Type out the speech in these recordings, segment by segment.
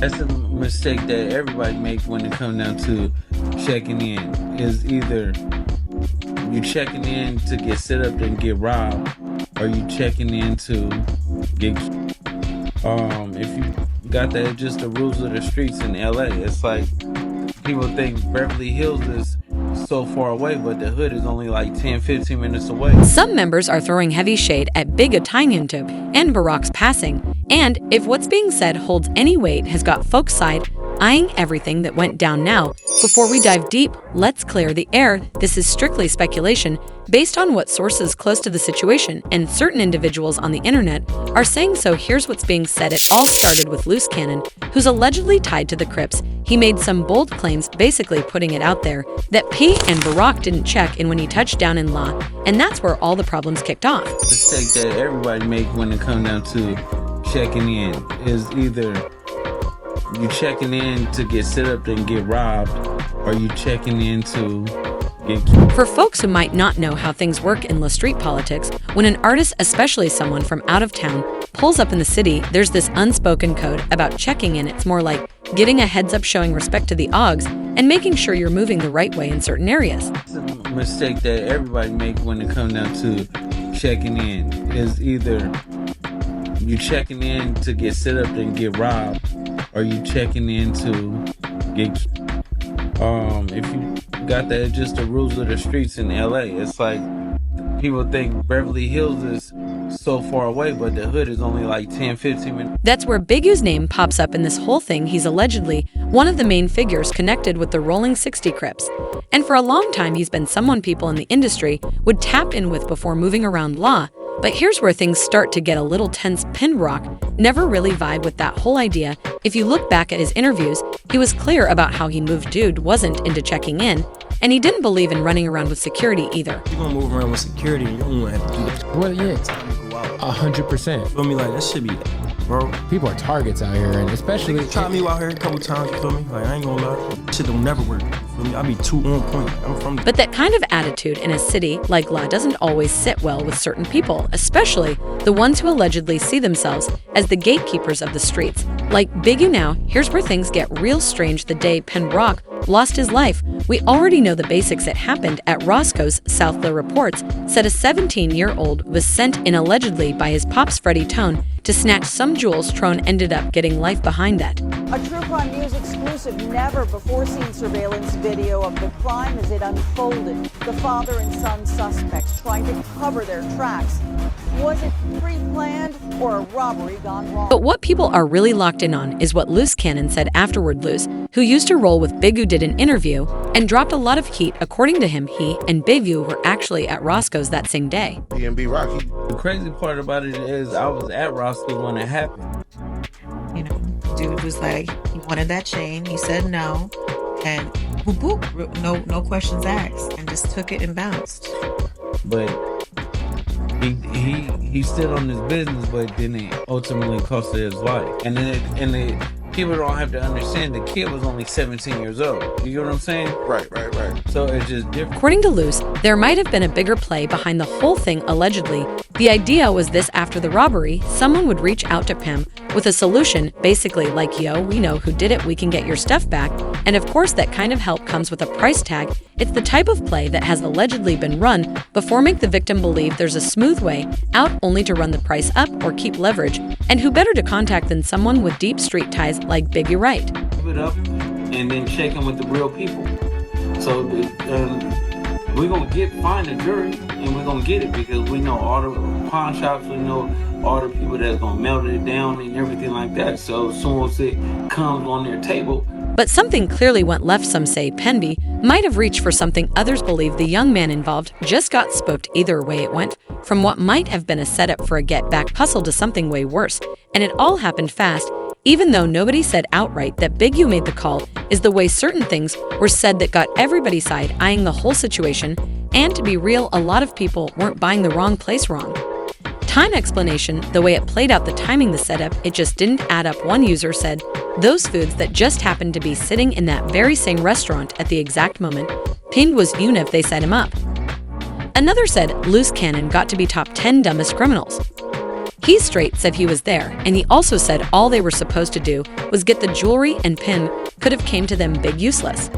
That's a mistake that everybody makes when it comes down to checking in. Is either you checking in to get set up and get robbed, or you checking in to get. If you got that, just the rules of the streets in LA. It's like people think Beverly Hills is so far away, but the hood is only like 10-15 minutes away. Some members are throwing heavy shade at Big Utanyunto and Barack's passing, and if what's being said holds any weight, has got folks' side eyeing everything that went down now. Before we dive deep, let's clear the air. This is strictly speculation based on what sources close to the situation and certain individuals on the internet are saying. So here's what's being said. It all started with Loose Cannon, who's allegedly tied to the Crips. He made some bold claims, basically putting it out there that P and Barack didn't check in when he touched down in law, and that's where all the problems kicked off. The mistake that everybody makes when it comes down to checking in is either you checking in to get set up and get robbed, or you checking in to get killed. For folks who might not know how things work in La Street politics, when an artist, especially someone from out of town, pulls up in the city, there's this unspoken code about checking in. It's more like giving a heads up, showing respect to the Augs, and making sure you're moving the right way in certain areas. It's a mistake that everybody makes when it comes down to checking in. Is either you checking in to get set up and get robbed, or you checking in to get if you got that, just the rules of the streets in LA. It's like people think Beverly Hills is so far away, but the hood is only like 10-15 minutes. That's where Big U's name pops up in this whole thing. He's allegedly one of the main figures connected with the Rolling 60 Crips. And for a long time, he's been someone people in the industry would tap in with before moving around law. But here's where things start to get a little tense. PnB never really vibed with that whole idea. If you look back at his interviews, he was clear about how he moved. Dude wasn't into checking in, and he didn't believe in running around with security either. You're gonna move around with security, you don't want to have to do that. Well, yeah, it's 100%. Feel me? Like, that should be, bro. People are targets out here, and especially... They tried me out here a couple times, you feel me? Like, I ain't gonna lie. Shit don't never work, you feel me? I be too on point. I'm from... But that kind of attitude in a city like La doesn't always sit well with certain people, especially the ones who allegedly see themselves as the gatekeepers of the streets. Like Big U now, here's where things get real strange. The day PnB lost his life, we already know the basics. It happened at Roscoe's. South La reports said a 17-year-old was sent in allegedly by his pops Freddie Tone to snatch some jewels. Tron ended up getting life behind that. A True Crime News exclusive, never-before-seen surveillance video of the crime as it unfolded. The father and son suspects trying to cover their tracks. Was it pre-planned or a robbery gone wrong? But what people are really locked in on is what Loose Cannon said afterward. Loose, who used to roll with Big U, did an interview and dropped a lot of heat. According to him, he and Big U were actually at Roscoe's that same day. PnB Rocky. The crazy part about it is I was at Roscoe's when it happened. You know, dude was like, he wanted that chain. He said no, and boop, boop, no questions asked, and just took it and bounced. But he stood on his business, but then it ultimately cost his life. And the people don't have to understand the kid was only 17 years old. You get what I'm saying? Right. So it's just different. According to Luce, there might have been a bigger play behind the whole thing. Allegedly, the idea was this: after the robbery, someone would reach out to Pim with a solution, basically like, yo, we know who did it, we can get your stuff back. And of course, that kind of help comes with a price tag. It's the type of play that has allegedly been run before, make the victim believe there's a smooth way out, only to run the price up or keep leverage. And who better to contact than someone with deep street ties like Big U, right? Give it up and then check in with the real people. So we're going to find a jury, and we're going to get it because we know all the pawn shops, we know all the people that's going to melt it down and everything like that. So as soon as it comes on their table. But something clearly went left. Some say PnB might have reached for something. Others believe the young man involved just got spooked. Either way it went, from what might have been a setup for a get-back puzzle to something way worse. And it all happened fast. Even though nobody said outright that Big U made the call, is the way certain things were said that got everybody's side eyeing the whole situation. And to be real, a lot of people weren't buying the wrong place wrong. Time explanation: the way it played out, the timing, the setup, it just didn't add up. One user said those foods that just happened to be sitting in that very same restaurant at the exact moment PnB was Univ, they set him up. Another said Loose Cannon got to be top 10 dumbest criminals. He straight said he was there, and he also said all they were supposed to do was get the jewelry and pin could have came to them big useless.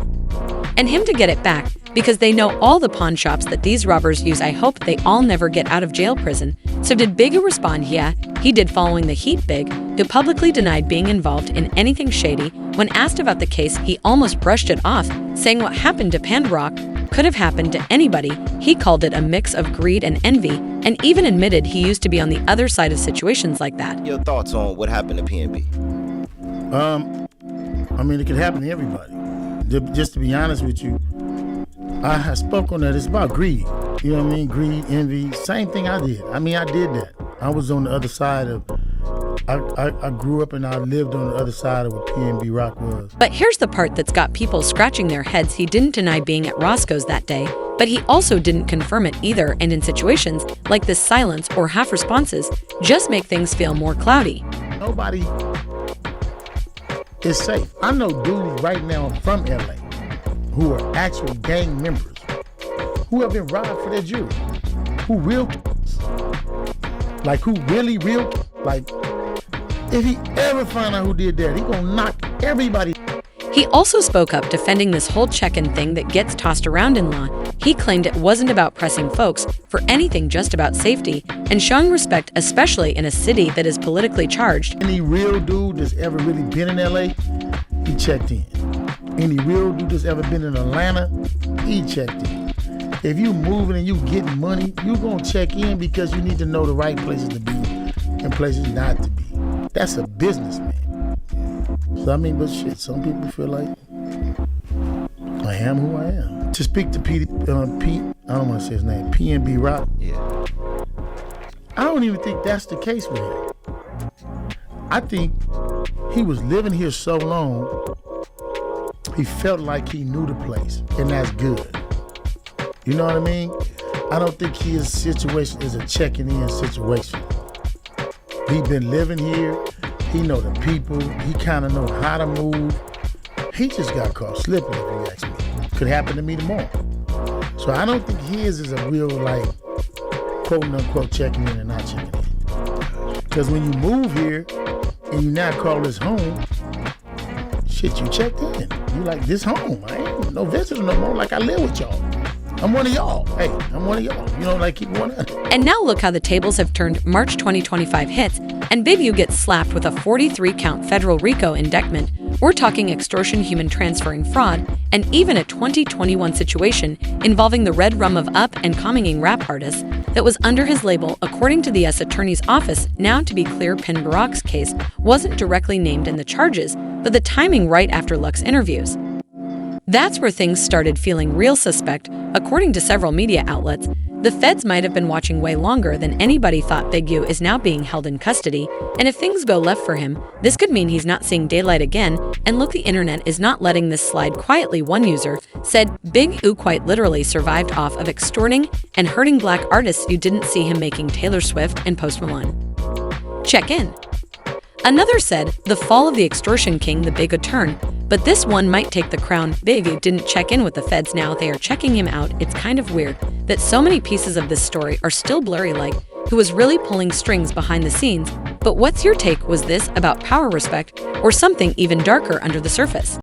And him to get it back because they know all the pawn shops that these robbers use. I hope they all never get out of jail prison. So did Big respond? Yeah, he did, following the heat. Big, who publicly denied being involved in anything shady. When asked about the case, he almost brushed it off, saying what happened to PnB could have happened to anybody. He called it a mix of greed and envy, and even admitted he used to be on the other side of situations like that. Your thoughts on what happened to PnB? I mean, it could happen to everybody. Just to be honest with you, I have spoke on that. It's about greed. You know what I mean? Greed, envy, same thing I did. I mean, I did that. I was on the other side of, I grew up and I lived on the other side of what PnB Rock was. But here's the part that's got people scratching their heads. He didn't deny being at Roscoe's that day, but he also didn't confirm it either. And in situations like this, silence or half responses just make things feel more cloudy. Nobody is safe. I know dudes right now from LA who are actual gang members who have been robbed for their jewelry, who real, like who really real, like if he ever find out who did that, he gonna knock everybody. He also spoke up defending this whole check-in thing that gets tossed around in law. He claimed it wasn't about pressing folks for anything, just about safety and showing respect, especially in a city that is politically charged. Any real dude that's ever really been in LA, he checked in. Any real dude that's ever been in Atlanta, he checked in. If you moving and you getting money, you gonna check in because you need to know the right places to be and places not to be. That's a business, man. So I mean, but shit, some people feel like I am who I am. To speak to Pete, I don't want to say his name, PnB Rock. Yeah. I don't even think that's the case with him. I think he was living here so long, he felt like he knew the place, and that's good. You know what I mean? I don't think his situation is a checking in situation. He been living here. He know the people. He kind of know how to move. He just got caught slipping, if you ask me. Could happen to me tomorrow. So I don't think his is a real, like, quote unquote checking in and not checking in. Because when you move here and you now call this home, shit, you checked in. You like, this home. I ain't no visitor no more. Like, I live with y'all. I'm one of y'all. Hey, I'm one of y'all. You know, like, keep one of them. And now look how the tables have turned. March 2025 hits, and Big U gets slapped with a 43-count federal RICO indictment. We're talking extortion, human transferring fraud, and even a 2021 situation involving the red rum of up and coming rap artists that was under his label, according to the U.S. Attorney's Office. Now, to be clear, PnB Rock's case wasn't directly named in the charges, but the timing right after Luck's interviews. That's where things started feeling real suspect. According to several media outlets, the feds might have been watching way longer than anybody thought. Big U is now being held in custody, and if things go left for him, this could mean he's not seeing daylight again. And look, the internet is not letting this slide quietly. One user said Big U quite literally survived off of extorting and hurting black artists. You didn't see him making Taylor Swift and Post Malone check in. Another said the fall of the extortion king, the Big U turn. But this one might take the crown. Big U didn't check in with the feds. Now they are checking him out. It's kind of weird that so many pieces of this story are still blurry, like who was really pulling strings behind the scenes. But what's your take? Was this about power, respect, or something even darker under the surface?